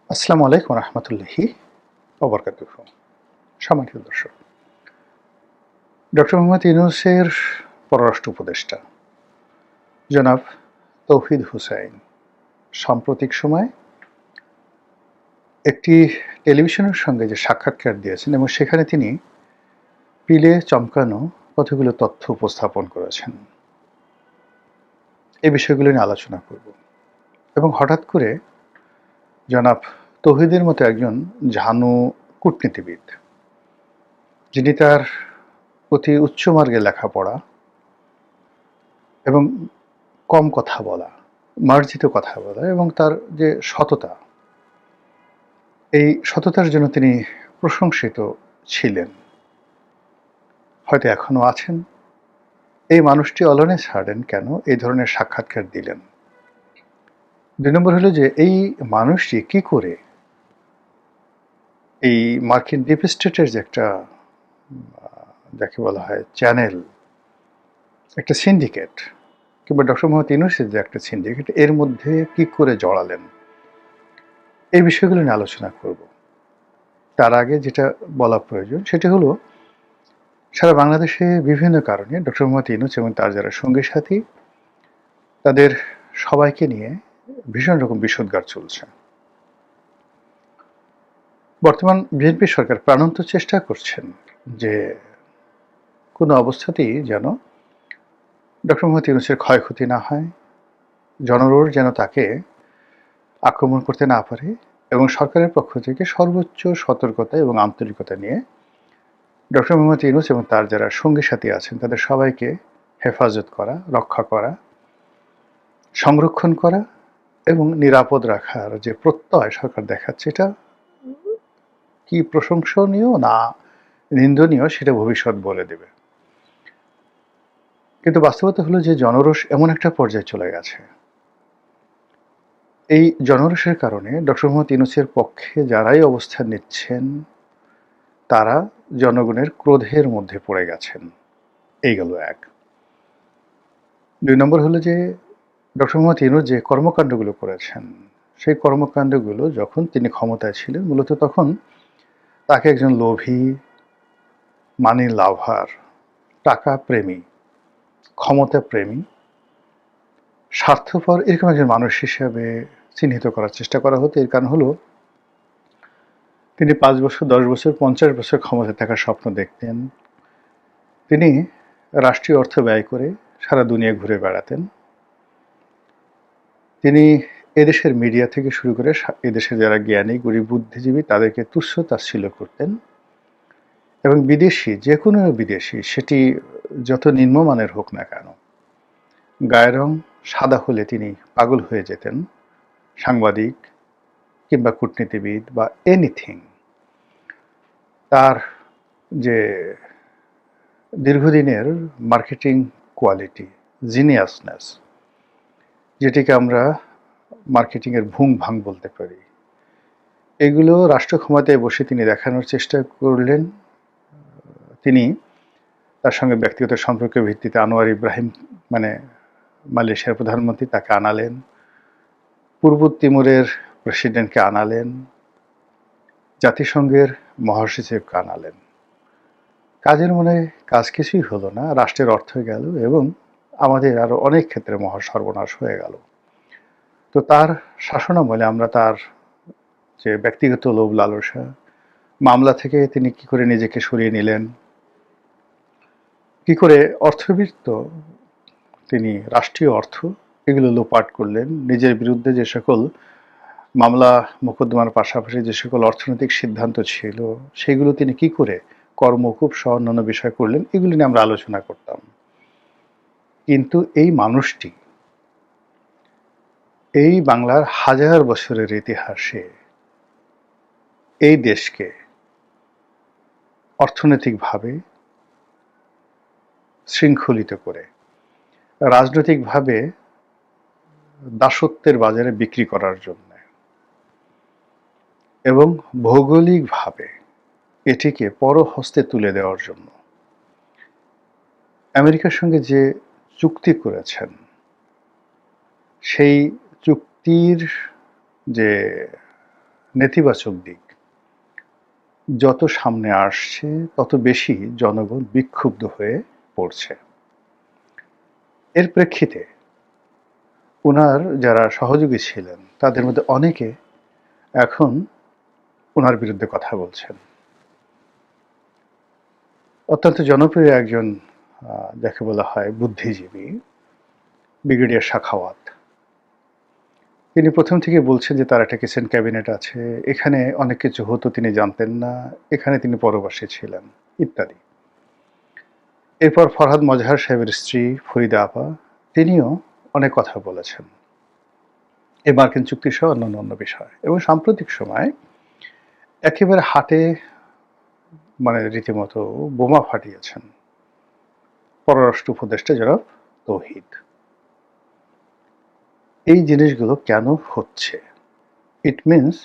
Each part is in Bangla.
আসসালামু আলাইকুম রহমতুল্লাহি ওবরকাতুহ। সম্মানিত দর্শক, ডক্টর মোহাম্মদ ইউনূসের পররাষ্ট্র উপদেষ্টা জনাব তৌহিদ হুসাইন সাম্প্রতিক সময়ে একটি টেলিভিশনের সঙ্গে যে সাক্ষাৎকার দিয়েছেন এবং সেখানে তিনি পিলে চমকানো কতগুলো তথ্য উপস্থাপন করেছেন, এই বিষয়গুলো নিয়ে আলোচনা করব। এবং হঠাৎ করে জনাব তৌহিদের মতো একজন ঝানু কূটনীতিবিদ, যিনি তার অতি উচ্চমার্গে লেখাপড়া এবং কম কথা বলা, মার্জিত কথা বলা এবং তার যে সততা, এই সততার জন্য তিনি প্রশংসিত ছিলেন, হয়তো এখনো আছেন। এই মানুষটি অলনে ছাড়েন কেন এই ধরনের সাক্ষাৎকার দিলেন? ২ নম্বর হলো যে এই মানুষটি কি করে এই মার্কিন ডিপ স্টেটের যে একটা যাকে বলা হয় চ্যানেল, একটা সিন্ডিকেট, কিংবা ডক্টর মোহাম্মদ ইউনূসের যে একটা সিন্ডিকেট, এর মধ্যে কি করে জড়ালেন, এই বিষয়গুলো নিয়ে আলোচনা করব। তার আগে যেটা বলা প্রয়োজন সেটা হলো, সারা বাংলাদেশে বিভিন্ন কারণে ডক্টর মোহাম্মদ ইউনূস এবং তার যারা সঙ্গী সাথী, তাদের সবাইকে নিয়ে ভীষণ রকম বিষোদ্গার চলছে। বর্তমান বিএনপি সরকার প্রাণান্ত চেষ্টা করছেন যে কোনো অবস্থাতেই যেন ডক্টর মোহাম্মদ ইউনূসের ক্ষয়ক্ষতি না হয়, জনরোষ যেন তাকে আক্রমণ করতে না পারে, এবং সরকারের পক্ষ থেকে সর্বোচ্চ সতর্কতা এবং আন্তরিকতা নিয়ে ডক্টর মোহাম্মদ ইউনূস এবং তার যারা সঙ্গী সাথী আছেন তাদের সবাইকে হেফাজত করা, রক্ষা করা, সংরক্ষণ করা এবং নিরাপদ রাখার যে প্রত্যয় সরকার দেখাচ্ছে, এটা কি প্রশংসনীয় না নিন্দনীয় সেটা ভবিষ্যৎ বলে দেবে। কিন্তু বাস্তবতা হলো যে জনরোষ এমন একটা পর্যায়ে চলে গেছে, এই জনরোষের কারণে ডক্টর মোহাম্মদ ইউনূসের পক্ষে যারাই অবস্থান নিচ্ছেন তারা জনগণের ক্রোধের মধ্যে পড়ে গেছেন। এই গেল এক। ২ নম্বর হলো যে ডক্টর মোহাম্মদ ইউনূস যে কর্মকাণ্ডগুলো করেছেন, সেই কর্মকাণ্ডগুলো যখন তিনি ক্ষমতায় ছিলেন, মূলত তখন তাকে একজন লোভী, মানি লাভার, টাকা প্রেমী, ক্ষমতা প্রেমী, স্বার্থপর এরকম একজন মানুষ হিসেবে চিহ্নিত করার চেষ্টা করা হতো। এর কারণ হলো তিনি ৫ বছর, ১০ বছর, ৫০ বছর ক্ষমতায় থাকার স্বপ্ন দেখতেন। তিনি রাষ্ট্রীয় অর্থ ব্যয় করে সারা দুনিয়া ঘুরে বেড়াতেন। তিনি এদেশের মিডিয়া থেকে শুরু করে এদেশের যারা জ্ঞানী, গরিব, বুদ্ধিজীবী তাদেরকে তুচ্ছ তাচ্ছিল্য করতেন, এবং বিদেশি, যে কোনো বিদেশি, সেটি যত নিম্নমানের হোক না কেন, গায়ের রং সাদা হলে তিনি পাগল হয়ে যেতেন। সাংবাদিক কিংবা কূটনীতিবিদ বা এনিথিং, তার যে দীর্ঘদিনের মার্কেটিং কোয়ালিটি, জিনিয়াসনেস, যেটিকে আমরা মার্কেটিংয়ের ভুং ভাং বলতে পারি, এগুলো রাষ্ট্র ক্ষমতায় বসে তিনি দেখানোর চেষ্টা করলেন। তিনি তার সঙ্গে ব্যক্তিগত সম্পর্কের ভিত্তিতে আনোয়ার ইব্রাহিম, মানে মালয়েশিয়ার প্রধানমন্ত্রী, তাকে আনালেন, পূর্ব তিমুরের প্রেসিডেন্টকে আনালেন, জাতিসংঘের মহাসচিবকে আনালেন। কাজের মনে কাজ কিছুই হলো না, রাষ্ট্রের অর্থ গেল এবং আমাদের আরো অনেক ক্ষেত্রে মহা সর্বনাশ হয়ে গেল। তো তার শাসনামলে আমরা তার যে ব্যক্তিগত লোভ লালসা, মামলা থেকে তিনি কি করে নিজেকে সরিয়ে নিলেন, কি করে অর্থবিত্ত তিনি রাষ্ট্রীয় অর্থ এগুলো লোপাট করলেন, নিজের বিরুদ্ধে যে সকল মামলা মোকদ্দমার পাশাপাশি যে সকল অর্থনৈতিক সিদ্ধান্ত ছিল সেগুলো তিনি কি করে কর্মকূপ সহ অন্যান্য বিষয় করলেন, এগুলি নিয়ে আমরা আলোচনা করতাম। কিন্তু এই মানুষটি এই বাংলার হাজার বছরের ইতিহাসে এই দেশকে অর্থনৈতিকভাবে শৃঙ্খলিত করে, রাজনৈতিকভাবে দাসত্বের বাজারে বিক্রি করার জন্য এবং ভৌগোলিকভাবে এটিকে পরহস্তে তুলে দেওয়ার জন্য আমেরিকার সঙ্গে যে চুক্তি করেছেন, সেই চুক্তির যে নেতিবাচক দিক যত সামনে আসছে তত বেশি জনগণ বিক্ষুব্ধ হয়ে পড়ছে। এর প্রেক্ষিতে উনার যারা সহযোগী ছিলেন তাদের মধ্যে অনেকে এখন উনার বিরুদ্ধে কথা বলছেন। অত্যন্ত জনপ্রিয় একজন যাকে বলা হয় বুদ্ধিজীবী ব্রিগেডিয়ার সাখাওয়াত, তিনি প্রথম থেকে বলছেন যে তার একটা কিচেন ক্যাবিনেট আছে, এখানে অনেক কিছু হতো তিনি জানতেন না, এখানে তিনি পরবাসী ছিলেন ইত্যাদি। এরপর ফরহাদ মজহার সাহেবের স্ত্রী ফরিদা আপা, তিনিও অনেক কথা বলেছেন এই মার্কিন চুক্তি সহ অন্য বিষয়। এবং সাম্প্রতিক সময় একেবারে হাটে মানে রীতিমতো বোমা ফাটিয়েছেন পররাষ্ট্র উপদেষ্টা জনাব তৌহিদ। এই জিনিসগুলো কেন হচ্ছে? ইট মিনস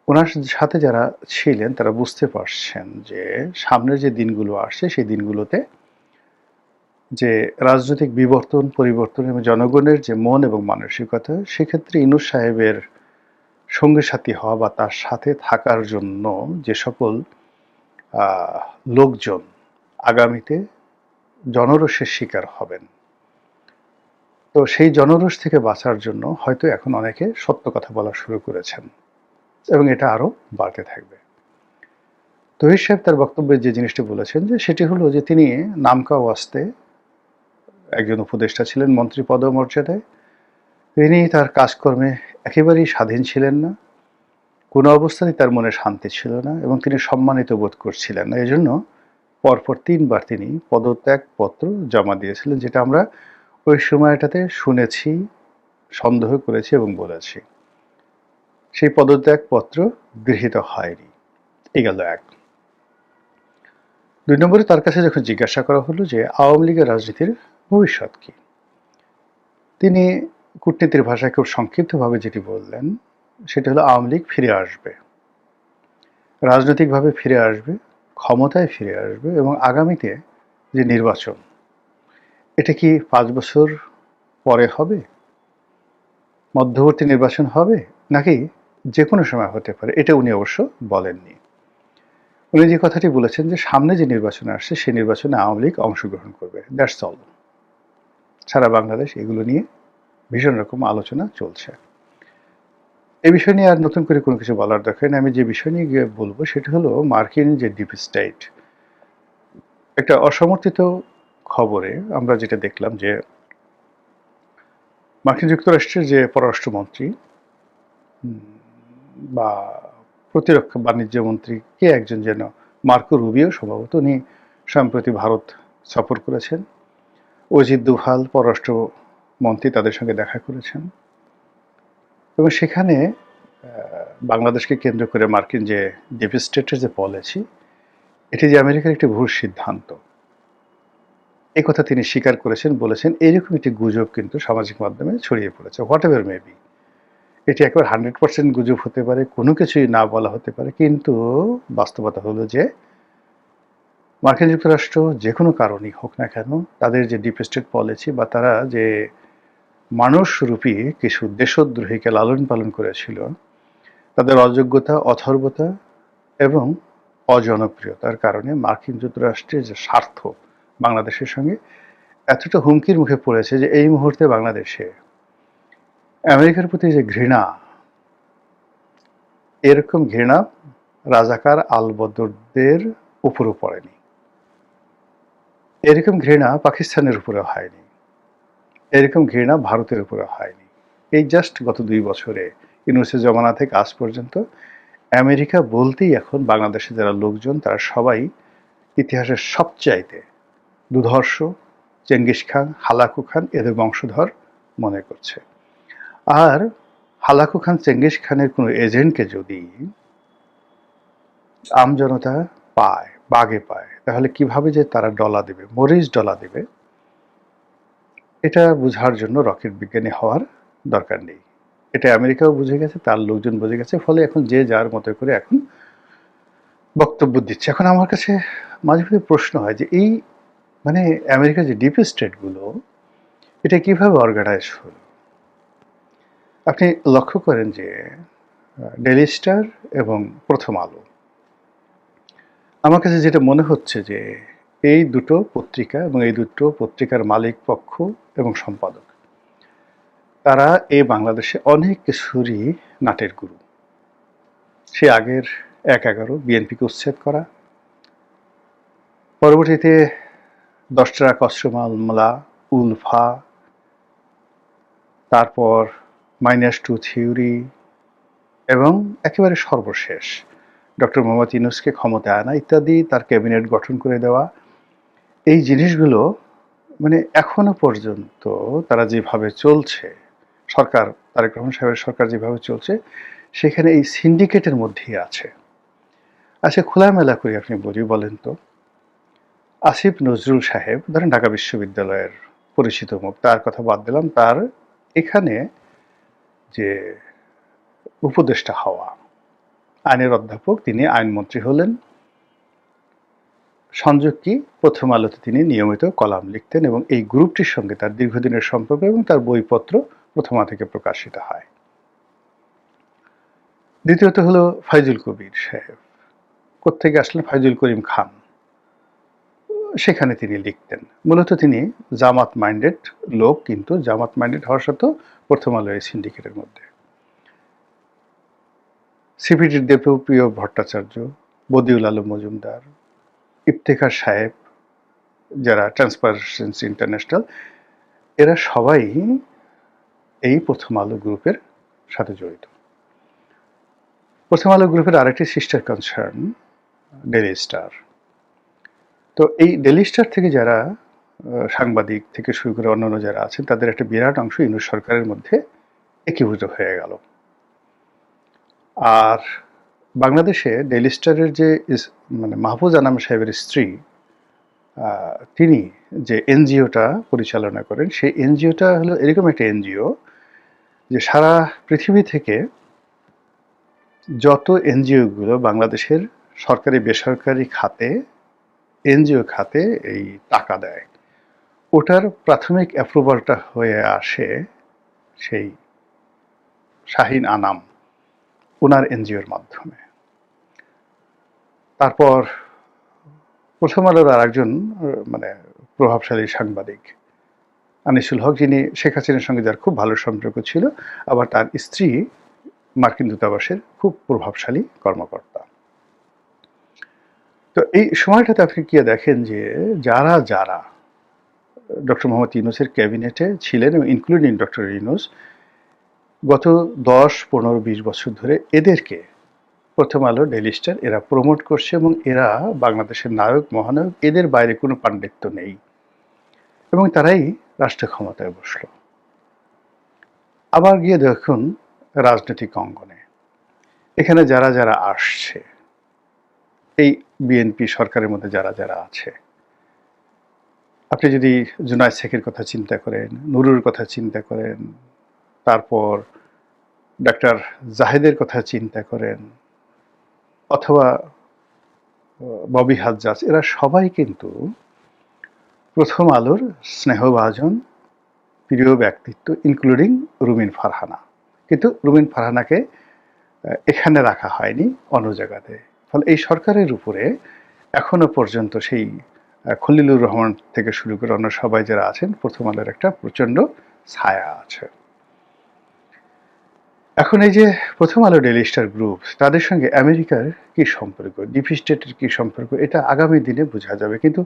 ওনার সাথে যারা ছিলেন তারা বুঝতে পারছেন যে সামনের যে দিনগুলো আসছে সেই দিনগুলোতে যে রাজনৈতিক বিবর্তন পরিবর্তন এবং জনগণের যে মন এবং মানসিকতা, সেক্ষেত্রে ইউনূস সাহেবের সঙ্গী সাথী হওয়া বা তার সাথে থাকার জন্য যে সকল লোকজন আগামীতে জনরোষের শিকার হবেন, তো সেই জনরোষ থেকে বাঁচার জন্য হয়তো এখন অনেকে সত্য কথা বলা শুরু করেছেন এবং এটা আরও বাড়তে থাকবে। তৌহিদ সাহেব তার বক্তব্যে যে জিনিসটি বলেছেন যে সেটি হলো যে তিনি নামকা ওয়াস্তে একজন উপদেষ্টা ছিলেন মন্ত্রী পদমর্যাদায়, তিনি তার কাজকর্মে একেবারেই স্বাধীন ছিলেন না, কোনো অবস্থাতেই তার মনে শান্তি ছিল না এবং তিনি সম্মানিত বোধ করছিলেন না। এজন্য পরপর ৩ বার তিনি পদত্যাগপত্র জমা দিয়েছিলেন, যেটা আমরা ওই সময়টাতে শুনেছি, সন্দেহ করেছি এবং বলেছি। সেই পদত্যাগপত্র গৃহীত হয়নি। এই গেল এক। ২ নম্বরে তার কাছে যখন জিজ্ঞাসা করা হলো যে আওয়ামী লীগের রাজনীতির ভবিষ্যৎ কি, তিনি কূটনীতির ভাষায় খুব সংক্ষিপ্তভাবে যেটি বললেন সেটা হলো আওয়ামী লীগ ফিরে আসবে, রাজনৈতিকভাবে ফিরে আসবে, ক্ষমতায় ফিরে আসবে এবং আগামীতে যে নির্বাচন, এটা কি ৫ বছর পরে হবে, মধ্যবর্তী নির্বাচন হবে, নাকি যে কোনো সময় হতে পারে, এটা উনি অবশ্য বলেননি। উনি যে কথাটি বলেছেন যে সামনে যে নির্বাচন আসছে সেই নির্বাচনে আওয়ামী লীগ অংশগ্রহণ করবে, দ্যাটস অল। সারা বাংলাদেশ এগুলো নিয়ে ভীষণ রকম আলোচনা চলছে। এই বিষয় নিয়ে আর নতুন করে কোনো কিছু বলার দরকার নেই। আমি যে বিষয় নিয়ে গিয়ে বলবো সেটা হলো মার্কিন যে ডিপ স্টেট, একটা অসমর্থিত খবরে আমরা যেটা দেখলাম যে মার্কিন যুক্তরাষ্ট্রের যে পররাষ্ট্রমন্ত্রী বা প্রতিরক্ষা বাণিজ্য মন্ত্রী কে একজন যেন, মার্কো রুবিও সম্ভবত, উনি সম্প্রতি ভারত সফর করেছেন। অজিত দোভাল পররাষ্ট্রমন্ত্রী তাদের সঙ্গে দেখা করেছেন এবং সেখানে বাংলাদেশকে কেন্দ্র করে মার্কিন যে ডিপ স্টেটের যে পলিসি, এটি যে আমেরিকার একটি ভুল সিদ্ধান্ত, এই কথা তিনি স্বীকার করেছেন, বলেছেন এরকম একটি গুজব কিন্তু সামাজিক মাধ্যমে ছড়িয়ে পড়েছে। হোয়াট এভার মেবি, এটি একবার 100% গুজব হতে পারে, কোনো কিছুই না বলা হতে পারে, কিন্তু বাস্তবতা হলো যে মার্কিন যুক্তরাষ্ট্র যে কোনো কারণেই হোক না কেন, তাদের যে ডিপ স্টেট পলিসি বা তারা যে মানুষরূপী কিছু দেশদ্রোহীকে লালন পালন করেছিল, তাদের অযোগ্যতা, অথর্বতা এবং অজনপ্রিয়তার কারণে মার্কিন যুক্তরাষ্ট্রের যে স্বার্থ বাংলাদেশের সঙ্গে এতটা হুমকির মুখে পড়েছে যে এই মুহূর্তে বাংলাদেশে আমেরিকার প্রতি যে ঘৃণা, এরকম ঘৃণা রাজাকার আলবদরদের উপরও পড়েনি, এরকম ঘৃণা পাকিস্তানের উপরে হয়নি, এরকম ঘৃণা ভারতের উপরে হয়নি। এই জাস্ট গত ২ বছরে ইউনূসের জমানা থেকে আজ পর্যন্ত আমেরিকা বলতেই এখন বাংলাদেশে যারা লোকজন তারা সবাই ইতিহাসের সবচাইতে দুর্ধর্ষ চেঙ্গিস খান, হালাকু খান এদের বংশধর মনে করছে। আর হালাকু খান, চেঙ্গিস খানের কোনো এজেন্টকে যদি আমজনতা পায়, বাগে পায়, তাহলে কিভাবে যে তারা ডলা দেবে, মরিচ ডলা দেবে, এটা বোঝার জন্য রকেট বিজ্ঞানী হওয়ার দরকার নেই। এটা আমেরিকাও বুঝে গেছে, তার লোকজন বুঝে গেছে, ফলে এখন যে যার মতো করে এখন বক্তব্য দিচ্ছে। এখন আমার কাছে মাঝে মাঝে প্রশ্ন হয় যে এই মানে আমেরিকার যে ডিপ স্টেটগুলো, এটা কিভাবে অর্গানাইজ হলো? আপনি লক্ষ্য করেন যে ডেইলি স্টার এবং প্রথম আলো। আমার কাছে যেটা মনে হচ্ছে যে এই দুটো পত্রিকা এবং এই দুটো পত্রিকার মালিক পক্ষ এবং সম্পাদক, তারা এই বাংলাদেশে অনেক কিছুরই নাটের গুরু। সে আগের ১/১১ বিএনপিকে উচ্ছেদ করা, পরবর্তীতে ১০ টাকা কষ্ট মামলা, উলফা, তারপর -2 থিওরি এবং একেবারে সর্বশেষ ডক্টর মোহাম্মদ ইউনূসকে ক্ষমতায় আনা ইত্যাদি, তার ক্যাবিনেট গঠন করে দেওয়া। এই জিনিসগুলো মানে এখনো পর্যন্ত তারা যেভাবে চলছে, সরকার, তারেক রহমান সাহেবের সরকার যেভাবে চলছে, সেখানে এই সিন্ডিকেটের মধ্যেই আছে। আচ্ছা, খোলামেলা করে আপনি বলেন তো, আসিফ নজরুল সাহেব ধরেন ঢাকা বিশ্ববিদ্যালয়ের পরিচিত মুখ, তার কথা বাদ দিলাম, তার এখানে যে উপদেষ্টা হওয়া, আইনের অধ্যাপক, তিনি আইনমন্ত্রী হলেন। সংযোগ কি, প্রথম আলোতে তিনি নিয়মিত কলাম লিখতেন এবং এই গ্রুপটির সঙ্গে তার দীর্ঘদিনের সম্পর্ক এবং তার বইপত্র প্রথম আলো থেকে প্রকাশিত হয়। দ্বিতীয়ত হলো ফাইজুল কবির সাহেব, কোত্থেকে আসলেন, ফাইজুল করিম খান, সেখানে তিনি লিখতেন। মূলত তিনি জামাত মাইন্ডেড লোক, কিন্তু জামাত মাইন্ডেড হওয়ার সত্ত্বেও প্রথম আলো এই সিন্ডিকেটের মধ্যে। সিপিডির দেবপ্রিয় ভট্টাচার্য, বদিউল আলম মজুমদার, ইফতেখার সাহেব, যারা ট্রান্সপারেন্সি ইন্টারন্যাশনাল, এরা সবাই এই প্রথম আলো গ্রুপের সাথে জড়িত। প্রথম আলো গ্রুপের আরেকটি সিস্টার কনসার্ন ডেইলি স্টার। তো এই ডেইলি স্টার থেকে যারা সাংবাদিক থেকে শুরু করে অন্যান্য যারা আছেন, তাদের একটা বিরাট অংশ ইউনূস সরকারের মধ্যে একীভূত হয়ে গেল। আর বাংলাদেশে ডেইলি স্টারের যে মানে মাহফুজ আনাম সাহেবের স্ত্রী, তিনি যে এনজিওটা পরিচালনা করেন, সেই এনজিওটা হলো এরকম একটা এনজিও যে সারা পৃথিবী থেকে যত এনজিওগুলো বাংলাদেশের সরকারি বেসরকারি খাতে, এনজিও খাতে এই টাকা দেয়, ওটার প্রাথমিক অ্যাপ্রুভালটা হয়ে আসে সেই শাহিন আনাম, ওনার এনজিওর মাধ্যমে। তারপর প্রথম আলোর আর একজন মানে প্রভাবশালী সাংবাদিক আনিসুল হক, যিনি শেখ হাসিনার সঙ্গে যার খুব ভালো সম্পর্ক ছিল, আবার তার স্ত্রী মার্কিন দূতাবাসের খুব প্রভাবশালী কর্মকর্তা। তো এই সময়টাতে আপনি কি দেখেন যে যারা যারা ডক্টর মোহাম্মদ ইউনূসের ক্যাবিনেটে ছিলেন, এবং ইনক্লুডিং ডক্টর ইউনূস, গত 10-15-20 বছর ধরে এদেরকে প্রথম আলো, ডেইলি স্টার এরা প্রমোট করছে এবং এরা বাংলাদেশের নায়ক মহানায়ক, এদের বাইরে কোনো পাণ্ডিত্য নেই এবং তারাই রাষ্ট্র ক্ষমতায় বসলো। আবার গিয়ে দেখুন রাজনৈতিক অঙ্গনে, এখানে যারা যারা আসছে, এই বিএনপি সরকারের মধ্যে যারা যারা আছে, আপনি যদি জুনায়েদ শেখের কথা চিন্তা করেন, নুরুর কথা চিন্তা করেন, তারপর ডাক্তার জাহেদের কথা চিন্তা করেন, অথবা ববি হাজ্জাজ, এরা সবাই কিন্তু প্রথম আলোর স্নেহভাজন প্রিয় ব্যক্তিত্ব, ইনক্লুডিং রুমিন ফারহানা। কিন্তু রুমিন ফারহানাকে এখানে রাখা হয়নি, অন্য জায়গাতে। ফলে এই সরকারের উপরে এখনো পর্যন্ত সেই খলিলুর রহমান থেকে শুরু করে অন্য সবাই যারা আছেন, প্রথম আলোর একটা প্রচণ্ড ছায়া আছে। এখন এই যে প্রথম আলো, ডেইলি স্টার গ্রুপ, তাদের সঙ্গে আমেরিকার কি সম্পর্ক, ডিপ স্টেটের কি সম্পর্ক, এটা আগামী দিনে বোঝা যাবে। কিন্তু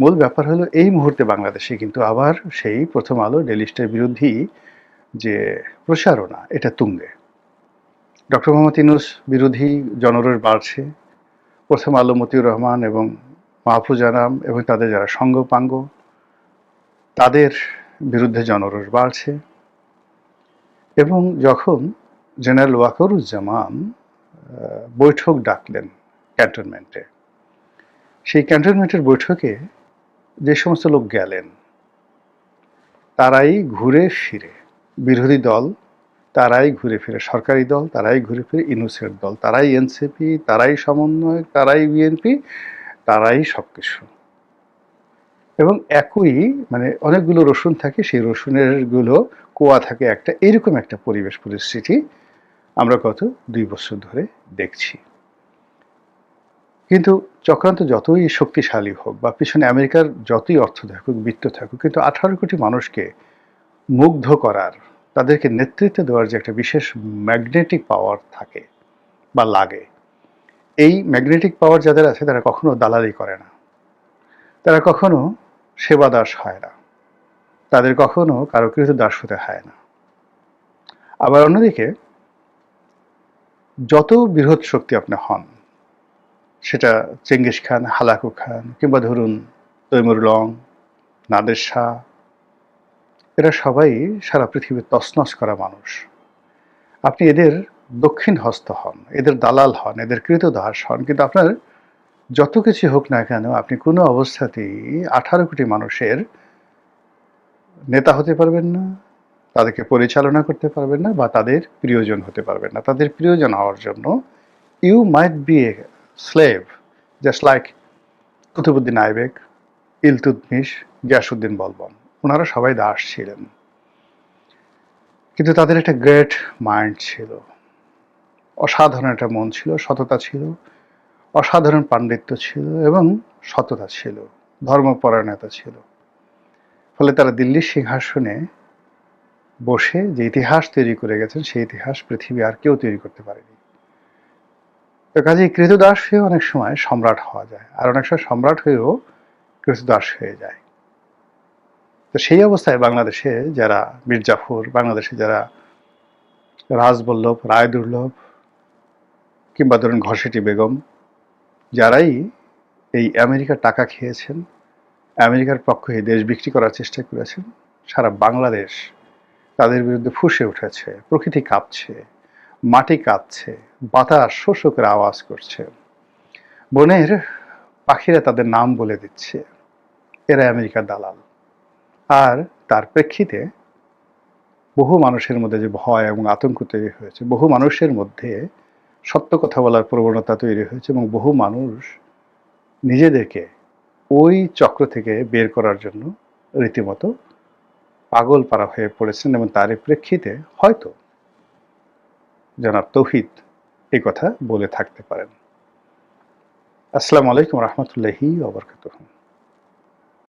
মূল ব্যাপার হলো এই মুহূর্তে বাংলাদেশে কিন্তু আবার সেই প্রথম আলো, ডেইলি স্টার বিরোধী যে প্রচারণা, এটা তুঙ্গে। ডক্টর মোহাম্মদ ইউনূস বিরোধী জনরোষ বাড়ছে। প্রথম আলো, মতিউর রহমান এবং মাহফুজ আনাম এবং তাদের যারা সঙ্গপাঙ্গ, তাদের বিরুদ্ধে জনরোষ বাড়ছে। এবং যখন জেনারেল ওয়াকারুজ্জামান বৈঠক ডাকলেন ক্যান্টনমেন্টে, সেই ক্যান্টনমেন্টের বৈঠকে যে সমস্ত লোক গেলেন, তারাই ঘুরে ফিরে বিরোধী দল, তারাই ঘুরে ফিরে সরকারি দল, তারাই ঘুরে ফিরে ইউনূসের দল, তারাই এনসিপি, তারাই সমন্বয়ক, তারাই বিএনপি, তারাই সবকিছু। এবং একই মানে অনেকগুলো রসুন থাকে, সেই রসুনের গুলো কোয়া থাকে একটা, এরকম একটা পরিবেশ পরিস্থিতি আমরা গত ২ বছর ধরে দেখছি। কিন্তু চক্রান্ত যতই শক্তিশালী হোক বা পিছনে আমেরিকার যতই অর্থ থাকুক, বিত্ত থাকুক, কিন্তু 18 কোটি মানুষকে মুগ্ধ করার, তাদেরকে নেতৃত্ব দেওয়ার যে একটা বিশেষ ম্যাগনেটিক পাওয়ার থাকে বা লাগে, এই ম্যাগনেটিক পাওয়ার যাদের আছে তারা কখনো দালালি করে না, তারা কখনো সেবাদাস হয় না, তাদের কখনো কারো কৃতদাস হতে হয় না। আবার অন্যদিকে যত বৃহৎ শক্তি আপনি হন, সেটা চেঙ্গিস খান, হালাকু খান, কিংবা ধরুন তৈমুর লং, নাদের শাহ, এরা সবাই সারা পৃথিবীর তছনছ করা মানুষ। আপনি এদের দক্ষিণ হস্ত হন, এদের দালাল হন, এদের কৃতদাস হন, কিন্তু আপনার যত কিছু হোক না কেন আপনি কোনো অবস্থাতেই 18 কোটি মানুষের নেতা হতে পারবেন না, তাদেরকে পরিচালনা করতে পারবেন না, বা তাদের প্রিয়জন হতে পারবেন না। তাদের প্রিয়জন হওয়ার জন্য you might be a slave, just like Qutbuddin Aibak, Iltutmish, Ghiyasuddin Balban. ওনারা সবাই দাস ছিলেন, কিন্তু তাদের একটা গ্রেট মাইন্ড ছিল, অসাধারণ একটা মন ছিল, সততা ছিল, অসাধারণ পাণ্ডিত্য ছিল এবং সততা ছিল, ধর্মপরায়ণতা ছিল। ফলে তারা দিল্লির সিংহাসনে বসে যে ইতিহাস তৈরি করে গেছেন, সেই ইতিহাস পৃথিবী আর কেউ তৈরি করতে পারেনি। তো কাজে কৃতদাস হয়ে অনেক সময় সম্রাট হওয়া যায়, আর অনেক সময় সম্রাট হয়েও কৃতদাস হয়ে যায়। তো সেই অবস্থায় বাংলাদেশে যারা মির্জাফর, বাংলাদেশে যারা রাজবল্লভ, রায়দুর্লভ, কিংবা ধরুন ঘসেটি বেগম, যারাই এই আমেরিকার টাকা খেয়েছেন, আমেরিকার পক্ষে দেশ বিক্রি করার চেষ্টা করেছেন, সারা বাংলাদেশ তাদের বিরুদ্ধে ফুঁসে উঠেছে। প্রকৃতি কাঁপছে, মাটি কাঁপছে, বাতাস শো শো করে আওয়াজ করছে, বনের পাখিরা তাদের নাম বলে দিচ্ছে, এরা আমেরিকার দালাল। আর তার প্রেক্ষিতে বহু মানুষের মধ্যে যে ভয় এবং আতঙ্ক তৈরি হয়েছে, বহু মানুষের মধ্যে সত্য কথা বলার প্রবণতা তৈরি হয়েছে, এবং বহু মানুষ নিজেদেরকে ওই চক্র থেকে বের করার জন্য রীতিমতো পাগল পারা হয়ে পড়েছেন। এবং তারই প্রেক্ষিতে হয়তো জনাব তৌহিদ এই কথা বলে থাকতে পারেন। আসসালামু আলাইকুম রহমতুল্লাহি ওয়া বারাকাতুহু।